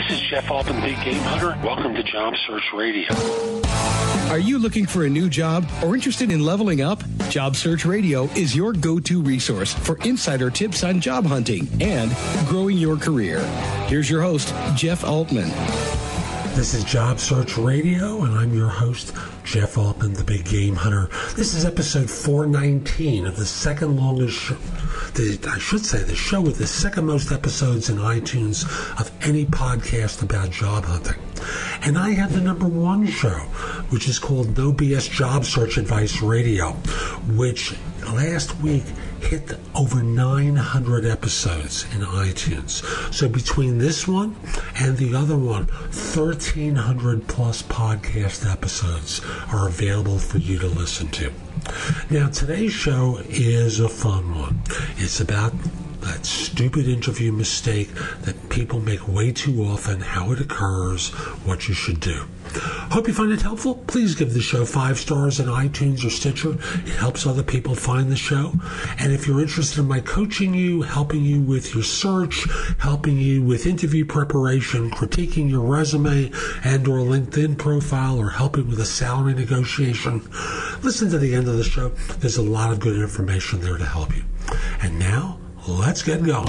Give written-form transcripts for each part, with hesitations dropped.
This is Jeff Altman, Big Game Hunter. Welcome to Job Search Radio. Are you looking for a new job or interested in leveling up? Job Search Radio is your go-to resource for insider tips on job hunting and growing your career. Here's your host, Jeff Altman. This is Job Search Radio, and I'm your host, Jeff Altman, the Big Game Hunter. This is episode 419 of the second longest show. The show with the second most episodes in iTunes of any podcast about job hunting. And I have the number one show, which is called No BS Job Search Advice Radio, which last week hit over 900 episodes in iTunes. So between this one and the other one, 1,300 plus podcast episodes are available for you to listen to. Now, today's show is a fun one. It's about that stupid interview mistake that people make way too often, how it occurs, what you should do. Hope you find it helpful. Please give the show 5 stars in iTunes or Stitcher. It helps other people find the show. And if you're interested in my coaching you, helping you with your search, helping you with interview preparation, critiquing your resume and or LinkedIn profile, or helping with a salary negotiation, listen to the end of the show. There's a lot of good information there to help you. And now, let's get going.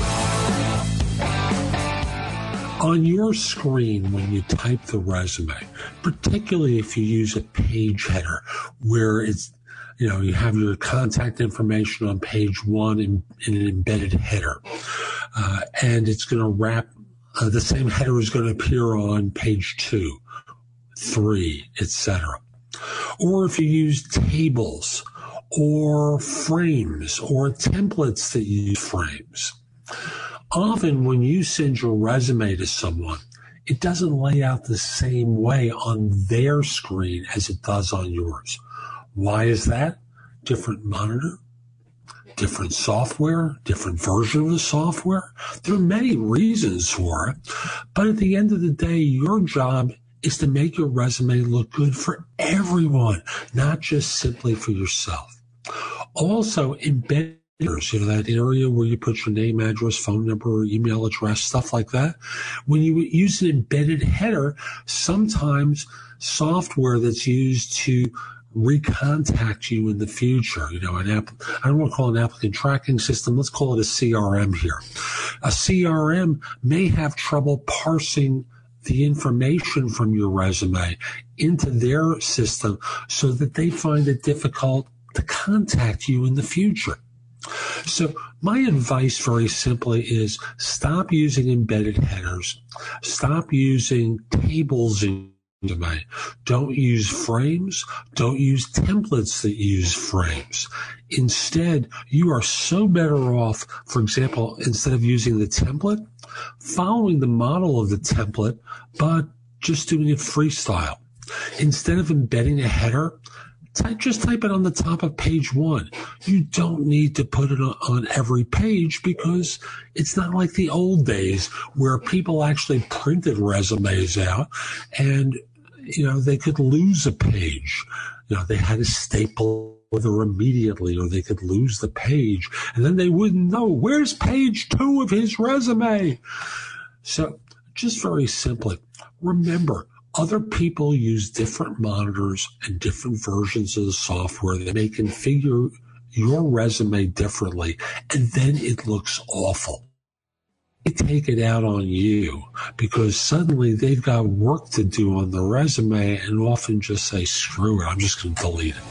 On your screen, when you type the resume, particularly if you use a page header where it's, you have your contact information on page 1 in an embedded header, and it's going to wrap, the same header is going to appear on page 2, 3, etc. Or if you use tables or frames or templates that use frames. Often when you send your resume to someone, it doesn't lay out the same way on their screen as it does on yours. Why is that? Different monitor, different software, different version of the software. There are many reasons for it, but at the end of the day, your job is to make your resume look good for everyone, not just simply for yourself. Also, embedded headers, that area where you put your name, address, phone number, email address, stuff like that. When you use an embedded header, sometimes software that's used to recontact you in the future, I don't want to call it an applicant tracking system. Let's call it a CRM here. A CRM may have trouble parsing the information from your resume into their system so that they find it difficult to contact you in the future. So my advice very simply is stop using embedded headers. Stop using tables in your resume. Don't use frames. Don't use templates that use frames. Instead, you are so better off, for example, instead of using the template, following the model of the template, but just doing it freestyle. Instead of embedding a header, just type it on the top of page 1. You don't need to put it on every page because it's not like the old days where people actually printed resumes out and, they could lose a page. They had to staple either immediately or they could lose the page and then they wouldn't know where's page 2 of his resume. So just very simply, remember, other people use different monitors and different versions of the software that may configure your resume differently, and then it looks awful. They take it out on you because suddenly they've got work to do on the resume and often just say, screw it, I'm just going to delete it.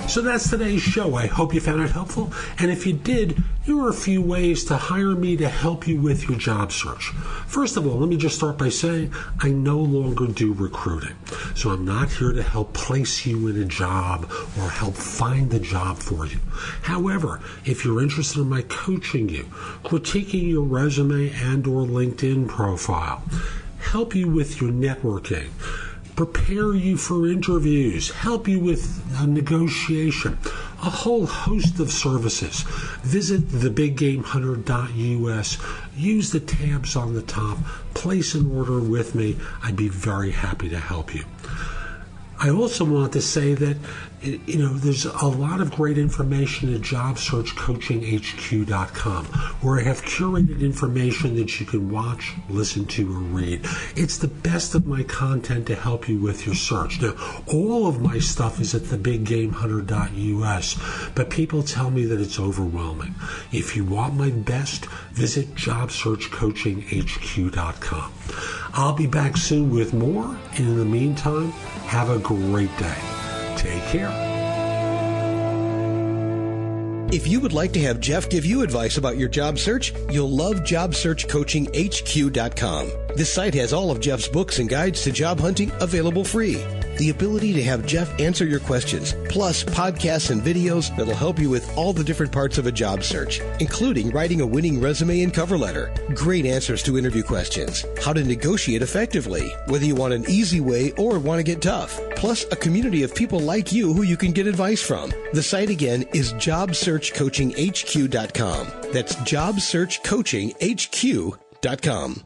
So that's today's show. I hope you found it helpful. And if you did, here are a few ways to hire me to help you with your job search. First of all, let me just start by saying I no longer do recruiting. So I'm not here to help place you in a job or help find the job for you. However, if you're interested in my coaching you, critiquing your resume and or LinkedIn profile, help you with your networking, prepare you for interviews, help you with negotiation, a whole host of services. Visit thebiggamehunter.us. Use the tabs on the top. Place an order with me. I'd be very happy to help you. I also want to say that, there's a lot of great information at JobSearchCoachingHQ.com, where I have curated information that you can watch, listen to, or read. It's the best of my content to help you with your search. Now, all of my stuff is at thebiggamehunter.us, but people tell me that it's overwhelming. If you want my best, visit JobSearchCoachingHQ.com. I'll be back soon with more, and in the meantime, have a great day. Take care. If you would like to have Jeff give you advice about your job search, you'll love JobSearchCoachingHQ.com. This site has all of Jeff's books and guides to job hunting available free. The ability to have Jeff answer your questions, plus podcasts and videos that'll help you with all the different parts of a job search, including writing a winning resume and cover letter, great answers to interview questions, how to negotiate effectively, whether you want an easy way or want to get tough, plus a community of people like you who you can get advice from. The site again is JobSearchCoachingHQ.com. That's JobSearchCoachingHQ.com.